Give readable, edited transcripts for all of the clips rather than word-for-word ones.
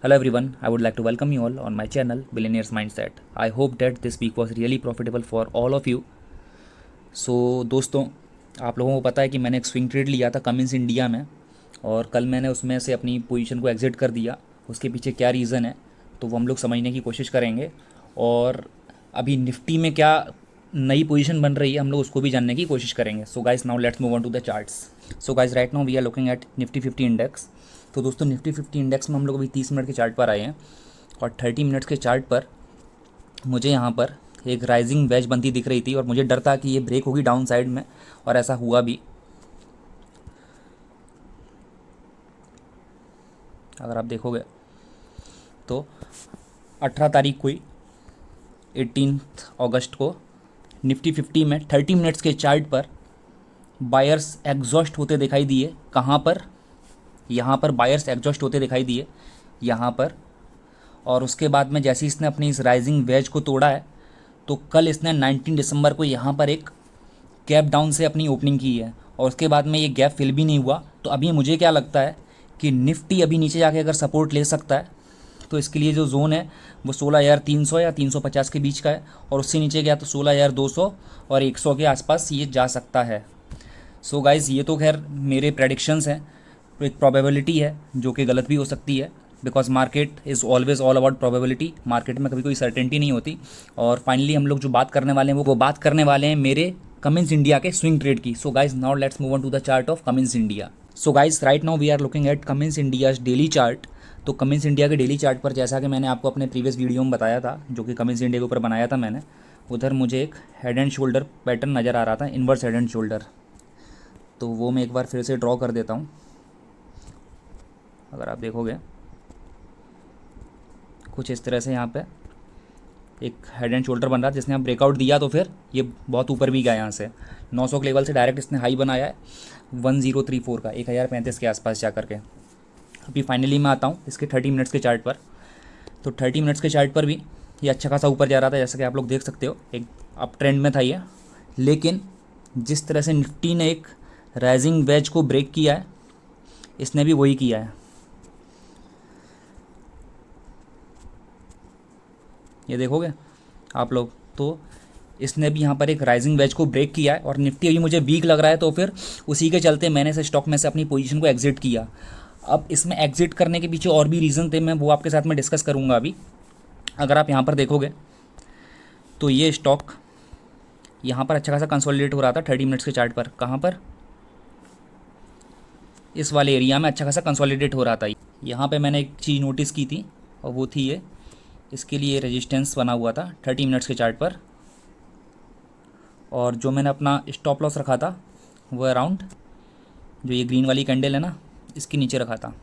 Hello everyone, I would like to welcome you all on my channel Billionaires Mindset. I hope that this week was really profitable for all of you. दोस्तों, आप लोगों को पता है कि मैंने एक स्विंग ट्रेड लिया था कमिंस इंडिया में और कल मैंने उसमें से अपनी पोजीशन को एग्जिट कर दिया। उसके पीछे क्या रीज़न है तो वो हम लोग समझने की कोशिश करेंगे और अभी निफ्टी में क्या नई पोजीशन बन रही है हम लोग उसको भी जानने की कोशिश करेंगे। So guys, now let's move on to the charts. So guys, right now we are looking at Nifty 50 index. तो दोस्तों, निफ्टी 50 इंडेक्स में हम लोग अभी 30 मिनट के चार्ट पर आए हैं और 30 मिनट्स के चार्ट पर मुझे यहाँ पर एक राइजिंग वेज बनती दिख रही थी और मुझे डर था कि ये ब्रेक होगी डाउन साइड में, और ऐसा हुआ भी। अगर आप देखोगे तो 18 तारीख को ही 18 अगस्त को निफ्टी 50 में 30 मिनट्स के चार्ट पर बायर्स एग्जॉस्ट होते दिखाई दिए। कहाँ पर? यहाँ पर बायर्स एग्जॉस्ट होते दिखाई दिए, यहाँ पर। और उसके बाद में जैसे इसने अपनी इस राइजिंग वेज को तोड़ा है तो कल इसने 19 दिसंबर को यहाँ पर एक गैप डाउन से अपनी ओपनिंग की है और उसके बाद में ये गैप फिल भी नहीं हुआ। तो अभी मुझे क्या लगता है कि निफ्टी अभी नीचे जाके अगर सपोर्ट ले सकता है तो इसके लिए जो जोन है वो 16,300 या 350 के बीच का है, और उससे नीचे गया तो 16,200 और 100 के आसपास ये जा सकता है। सो गाइज़, ये तो खैर मेरे प्रेडिक्शंस हैं, तो एक प्रोबेबिलिटी है जो कि गलत भी हो सकती है, because market is always all about probability. Market में कभी कोई सर्टेनिटी नहीं होती। और फाइनली हम लोग जो बात करने वाले हैं वो बात करने वाले हैं मेरे कमिंस इंडिया के स्विंग ट्रेड की। So guys, now let's move on to the chart of Cummins India. So guys, right now we are looking at Cummins India daily chart. तो कमिंस इंडिया के डेली चार्ट पर, जैसा कि मैंने आपको अपने प्रीवियस वीडियो में बताया था, जो कि कमिंस इंडिया के ऊपर बनाया था मैंने, उधर मुझे एक हेड एंड शोल्डर पैटर्न नज़र आ रहा था, इन्वर्स हेड एंड शोल्डर। तो वो मैं एक बार फिर से ड्रॉ कर देता हूँ। अगर आप देखोगे कुछ इस तरह से यहाँ पे एक हेड एंड शोल्डर बन रहा है, जिसने आप ब्रेकआउट दिया तो फिर ये बहुत ऊपर भी गया। यहाँ से 900 के लेवल से डायरेक्ट इसने हाई बनाया है 1034 का, 1035 के आसपास जा करके। अभी फाइनली मैं आता हूँ इसके 30 मिनट्स के चार्ट पर। तो 30 मिनट्स के चार्ट पर भी ये अच्छा खासा ऊपर जा रहा था, जैसा कि आप लोग देख सकते हो, एक अप ट्रेंड में था ये। लेकिन जिस तरह से निफ्टी ने एक राइजिंग वेज को ब्रेक किया है, इसने भी वही किया है। ये देखोगे आप लोग, तो इसने भी यहाँ पर एक राइजिंग वेज को ब्रेक किया है और निफ्टी अभी मुझे वीक लग रहा है, तो फिर उसी के चलते मैंने इस स्टॉक में से अपनी पोजीशन को एग्जिट किया। अब इसमें एग्जिट करने के पीछे और भी रीज़न थे, मैं वो आपके साथ में डिस्कस करूँगा अभी। अगर आप यहाँ पर देखोगे तो ये स्टॉक यहाँ पर अच्छा खासा कंसोलिडेट हो रहा था 30 मिनट्स के चार्ट पर। कहाँ पर? इस वाले एरिया में अच्छा खासा कंसोलिडेट हो रहा था। यहाँ पे मैंने एक चीज़ नोटिस की थी और वो थी ये, इसके लिए रेजिस्टेंस बना हुआ था 30 मिनट्स के चार्ट पर, और जो मैंने अपना स्टॉप लॉस रखा था वो अराउंड जो ये ग्रीन वाली कैंडल है ना, इसके नीचे रखा था।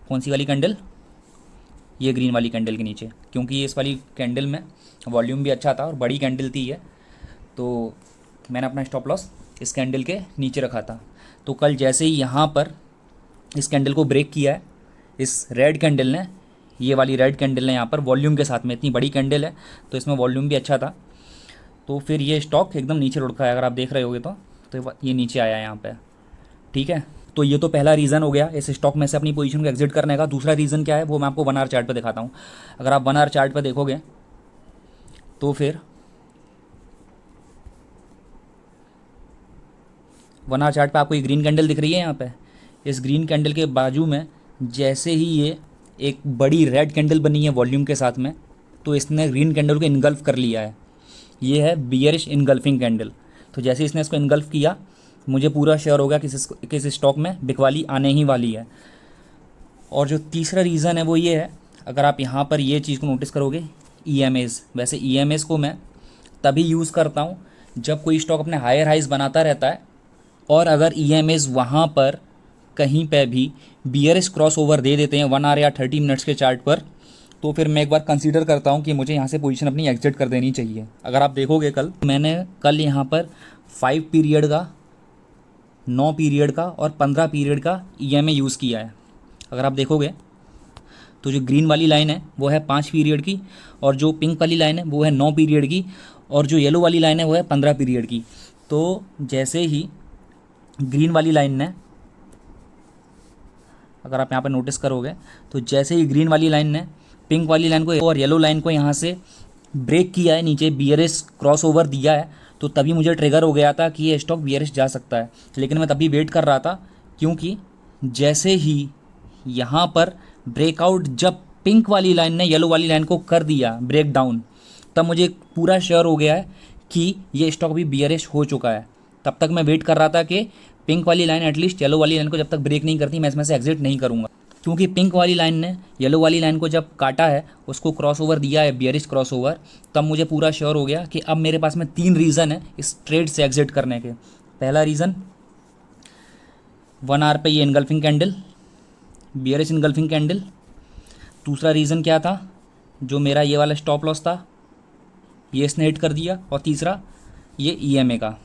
कौन सी वाली कैंडल? ये ग्रीन वाली कैंडल के नीचे, क्योंकि ये इस वाली कैंडल में वॉल्यूम भी अच्छा था और बड़ी कैंडल थी ये, तो मैंने अपना स्टॉप लॉस इस कैंडल के नीचे रखा था। तो कल जैसे ही यहाँ पर इस कैंडल को ब्रेक किया है इस रेड कैंडल ने, ये वाली रेड कैंडल ने यहाँ पर वॉल्यूम के साथ में, इतनी बड़ी कैंडल है तो इसमें वॉल्यूम भी अच्छा था, तो फिर ये स्टॉक एकदम नीचे लुढ़का है। अगर आप देख रहे होगे तो ये नीचे आया है यहाँ पे। ठीक है, तो ये तो पहला रीज़न हो गया इस स्टॉक में से अपनी पोजीशन को एग्जिट करने का। दूसरा रीज़न क्या है वो मैं आपको 1 आवर चार्ट पर दिखाता हूँ। अगर आप 1 आवर चार्ट पर देखोगे तो फिर 1 आवर चार्ट पे आपको ये ग्रीन कैंडल दिख रही है यहाँ पे। इस ग्रीन कैंडल के बाजू में जैसे ही ये एक बड़ी रेड कैंडल बनी है वॉल्यूम के साथ में, तो इसने ग्रीन कैंडल को इनगल्फ कर लिया है। ये है बियरिश इनगल्फिंग कैंडल। तो जैसे इसने इसको इनगल्फ किया, मुझे पूरा श्योर हो गया कि किस स्टॉक में बिकवाली आने ही वाली है। और जो तीसरा रीज़न है वो ये है, अगर आप यहाँ पर ये चीज़ को नोटिस करोगे, EMAs। वैसे EMAs को मैं तभी यूज़ करता हूँ जब कोई स्टॉक अपने हायर हाइज बनाता रहता है और अगर EMAs वहाँ पर कहीं पे भी बियरिश क्रॉस ओवर दे देते हैं 1 आवर या 30 मिनट्स के चार्ट पर, तो फिर मैं एक बार कंसीडर करता हूँ कि मुझे यहाँ से पोजीशन अपनी एग्जिट कर देनी चाहिए। अगर आप देखोगे मैंने कल यहाँ पर 5 पीरियड का, 9 पीरियड का और 15 पीरियड का EMA यूज़ किया है। अगर आप देखोगे तो जो ग्रीन वाली लाइन है वो है 5 पीरियड की, और जो पिंक वाली लाइन है वो है 9 पीरियड की, और जो येलो वाली लाइन है वो है 15 पीरियड की। तो जैसे ही ग्रीन वाली लाइन ने अगर आप यहाँ पे नोटिस करोगे तो जैसे ही ग्रीन वाली लाइन ने पिंक वाली लाइन को और येलो लाइन को यहाँ से ब्रेक किया है, नीचे बियरिश क्रॉस ओवर दिया है, तो तभी मुझे ट्रिगर हो गया था कि ये स्टॉक बियरिश जा सकता है। लेकिन मैं तभी वेट कर रहा था, क्योंकि जैसे ही यहाँ पर ब्रेकआउट जब पिंक वाली लाइन ने येलो वाली लाइन को कर दिया ब्रेक डाउन, तब मुझे पूरा श्योर हो गया है कि ये स्टॉक भी बियरिश हो चुका है। तब तक मैं वेट कर रहा था कि पिंक वाली लाइन एटलीस्ट येलो वाली लाइन को जब तक ब्रेक नहीं करती मैं इसमें से एग्जिट नहीं करूँगा, क्योंकि पिंक वाली लाइन ने येलो वाली लाइन को जब काटा है, उसको क्रॉस ओवर दिया है बियरिश क्रॉस ओवर, तब मुझे पूरा श्योर हो गया कि अब मेरे पास में 3 रीज़न है इस ट्रेड से एग्जिट करने के। पहला रीज़न, 1 आवर पे ये engulfing candle, bearish engulfing candle. दूसरा रीज़न क्या था, जो मेरा ये वाला स्टॉप लॉस था ये इसने हिट कर दिया। और तीसरा ये EMA का,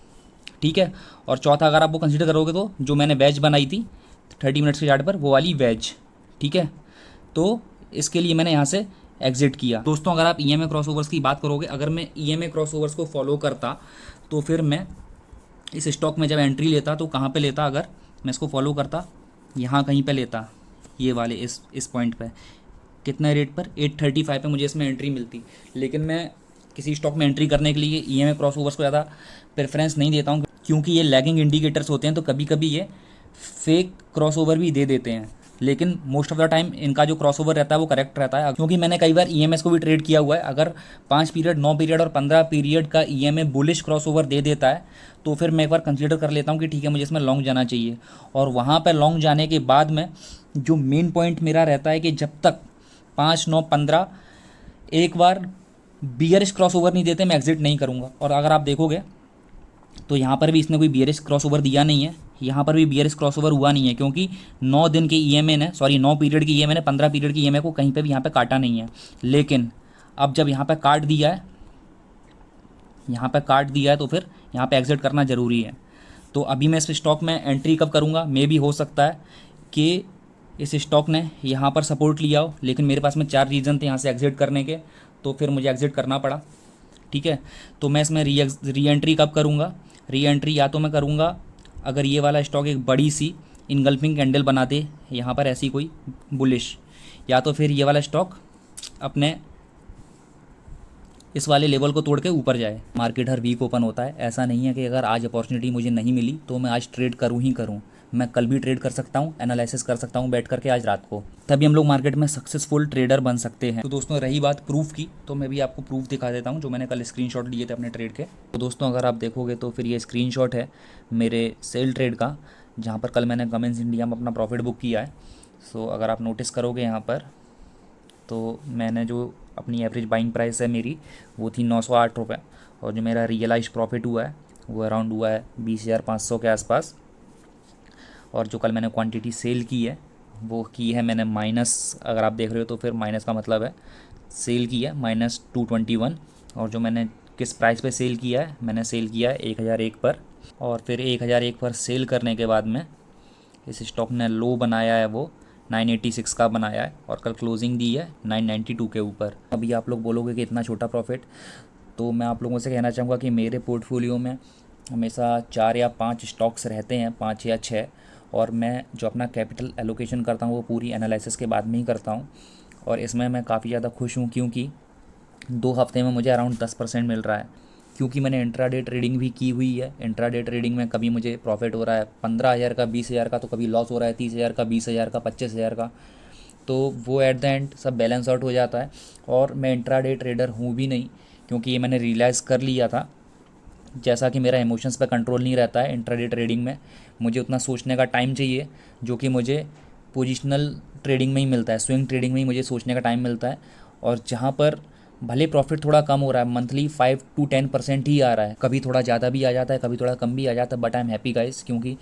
ठीक है। और चौथा अगर आप वो कंसीडर करोगे तो जो मैंने वेज बनाई थी 30 मिनट्स के चार्ट पर, वो वाली वेज, ठीक है। तो इसके लिए मैंने यहाँ से एग्जिट किया। दोस्तों अगर आप EMA क्रॉस ओवर्स की बात करोगे, अगर मैं EMA क्रॉस ओवर्स को फॉलो करता तो फिर मैं इस स्टॉक में जब एंट्री लेता तो कहाँ पे लेता, अगर मैं इसको फॉलो करता यहाँ कहीं पे लेता, ये वाले इस पॉइंट पे, कितना रेट पर 835 पे मुझे इसमें एंट्री मिलती। लेकिन मैं किसी स्टॉक में एंट्री करने के लिए EMA क्रॉस ओवर्स को ज़्यादा प्रेफरेंस नहीं देता हूँ, क्योंकि ये लैगिंग इंडिकेटर्स होते हैं, तो कभी कभी ये फेक क्रॉस ओवर भी दे देते हैं। लेकिन मोस्ट ऑफ द टाइम इनका जो क्रॉस ओवर रहता है वो करेक्ट रहता है, क्योंकि मैंने कई बार EMS को भी ट्रेड किया हुआ है। अगर 5 पीरियड, 9 पीरियड और 15 पीरियड का EMA बुलिश क्रॉस ओवर दे देता है तो फिर मैं एक बार कंसीडर कर लेता हूँ कि ठीक है मुझे इसमें लॉन्ग जाना चाहिए। और वहाँ पर लॉन्ग जाने के बाद में जो मेन पॉइंट मेरा रहता है कि जब तक 5, 9, 15 एक बार बियरिश क्रॉस ओवर नहीं देते मैं एग्जिट नहीं करूँगा। और अगर आप देखोगे तो यहाँ पर भी इसने कोई बियरिश क्रॉस ओवर दिया नहीं है, यहाँ पर भी बियरिश क्रॉस ओवर हुआ नहीं है, क्योंकि 9 दिन के EMA ने, 9 पीरियड की EMA ने 15 पीरियड की EMA को कहीं पे भी यहाँ पे काटा नहीं है। लेकिन अब जब यहाँ पे काट दिया है, यहाँ पे काट दिया है, तो फिर यहाँ पे एग्जिट करना ज़रूरी है। तो अभी मैं इस स्टॉक में एंट्री कब करूँगा, मे भी हो सकता है कि इस स्टॉक ने यहाँ पर सपोर्ट लिया हो, लेकिन मेरे पास में 4 रीज़न थे यहाँ से एग्जिट करने के, तो फिर मुझे एग्जिट करना पड़ा, ठीक है। तो मैं इसमें री एंट्री कब करूँगा, री एंट्री या तो मैं करूँगा अगर ये वाला स्टॉक एक बड़ी सी इनगल्फिंग कैंडल बना दे यहाँ पर ऐसी कोई बुलिश, या तो फिर ये वाला स्टॉक अपने इस वाले लेवल को तोड़ के ऊपर जाए। मार्केट हर वीक ओपन होता है, ऐसा नहीं है कि अगर आज अपॉर्चुनिटी मुझे नहीं मिली तो मैं आज ट्रेड करूँ ही करूँ। मैं कल भी ट्रेड कर सकता हूँ, एनालिसिस कर सकता हूँ बैठ करके आज रात को, तभी हम लोग मार्केट में सक्सेसफुल ट्रेडर बन सकते हैं। तो दोस्तों रही बात प्रूफ की, तो मैं भी आपको प्रूफ दिखा देता हूँ जो मैंने कल स्क्रीनशॉट लिए थे अपने ट्रेड के। तो दोस्तों अगर आप देखोगे तो फिर ये स्क्रीनशॉट है मेरे सेल ट्रेड का, जहाँ पर कल मैंने कमेंस इंडिया में अपना प्रॉफिट बुक किया है। सो अगर आप नोटिस करोगे यहाँ पर, तो मैंने जो अपनी एवरेज बाइंग प्राइस है मेरी वो थी 908 रुपये, और जो मेरा रियलाइज प्रॉफिट हुआ है वो अराउंड हुआ है 20,500 के आसपास। और जो कल मैंने क्वांटिटी सेल की है वो की है मैंने माइनस, अगर आप देख रहे हो तो फिर माइनस का मतलब है सेल की है -221। और जो मैंने किस प्राइस पे सेल किया है, मैंने सेल किया है 1001 पर। और फिर 1001 पर सेल करने के बाद में इस स्टॉक ने लो बनाया है वो 986 का बनाया है, और कल क्लोजिंग दी है 992 के ऊपर। अभी आप लोग बोलोगे कि इतना छोटा प्रॉफिट, तो मैं आप लोगों से कहना चाहूँगा कि मेरे पोर्टफोलियो में हमेशा 4 या 5 स्टॉक्स रहते हैं, 5 या 6, और मैं जो अपना कैपिटल एलोकेशन करता हूँ वो पूरी एनालिसिस के बाद में ही करता हूँ। और इसमें मैं काफ़ी ज़्यादा खुश हूँ, क्योंकि 2 हफ्ते में मुझे अराउंड 10% मिल रहा है, क्योंकि मैंने इंट्राडे ट्रेडिंग भी की हुई है। इंट्राडे ट्रेडिंग में कभी मुझे प्रॉफिट हो रहा है 15,000 का, 20,000 का, तो कभी लॉस हो रहा है 30,000 का, 20,000 का, 25,000 का, तो वो एट द एंड सब बैलेंस आउट हो जाता है। और मैं इंट्राडे ट्रेडर हूँ भी नहीं, क्योंकि ये मैंने रियलाइज़ कर लिया था, जैसा कि मेरा इमोशंस पे कंट्रोल नहीं रहता है इंट्राडे ट्रेडिंग में, मुझे उतना सोचने का टाइम चाहिए जो कि मुझे पोजिशनल ट्रेडिंग में ही मिलता है, स्विंग ट्रेडिंग में ही मुझे सोचने का टाइम मिलता है। और जहाँ पर भले प्रॉफिट थोड़ा कम हो रहा है, मंथली 5 to 10% ही आ रहा है, कभी थोड़ा ज़्यादा भी आ जाता है, कभी थोड़ा कम भी आ जाता है, but I am happy guys, क्योंकि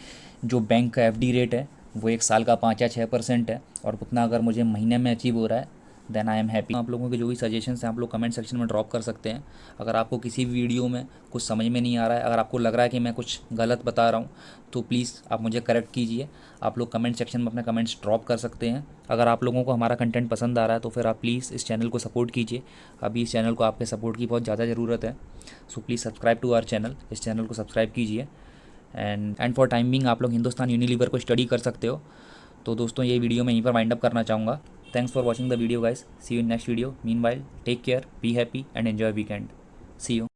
जो बैंक का FD रेट है वो 1 साल का 5 या 6% है, और उतना अगर मुझे महीने में अचीव हो रहा है देन आई एम हैप्पी। आप लोगों के जो भी सजेशंस हैं आप लोग कमेंट सेक्शन में ड्रॉप कर सकते हैं। अगर आपको किसी वीडियो में कुछ समझ में नहीं आ रहा है, अगर आपको लग रहा है कि मैं कुछ गलत बता रहा हूँ, तो प्लीज़ आप मुझे करेक्ट कीजिए। आप लोग कमेंट सेक्शन में अपने कमेंट्स ड्रॉप कर सकते हैं। अगर आप लोगों को हमारा कंटेंट पसंद आ रहा है तो फिर आप प्लीज़ इस चैनल को सपोर्ट कीजिए। अभी इस चैनल को आपके सपोर्ट की बहुत ज़्यादा ज़रूरत है, so please subscribe to our channel, इस चैनल को सब्सक्राइब कीजिए। एंड फॉर टाइम बिंग आप लोग हिंदुस्तान यूनिलीवर को स्टडी कर सकते हो। तो दोस्तों ये वीडियो मैं यहीं पर वाइंड अप करना चाहूँगा। Thanks for watching the video guys, see you in next video. Meanwhile take care, be happy and enjoy weekend. See you.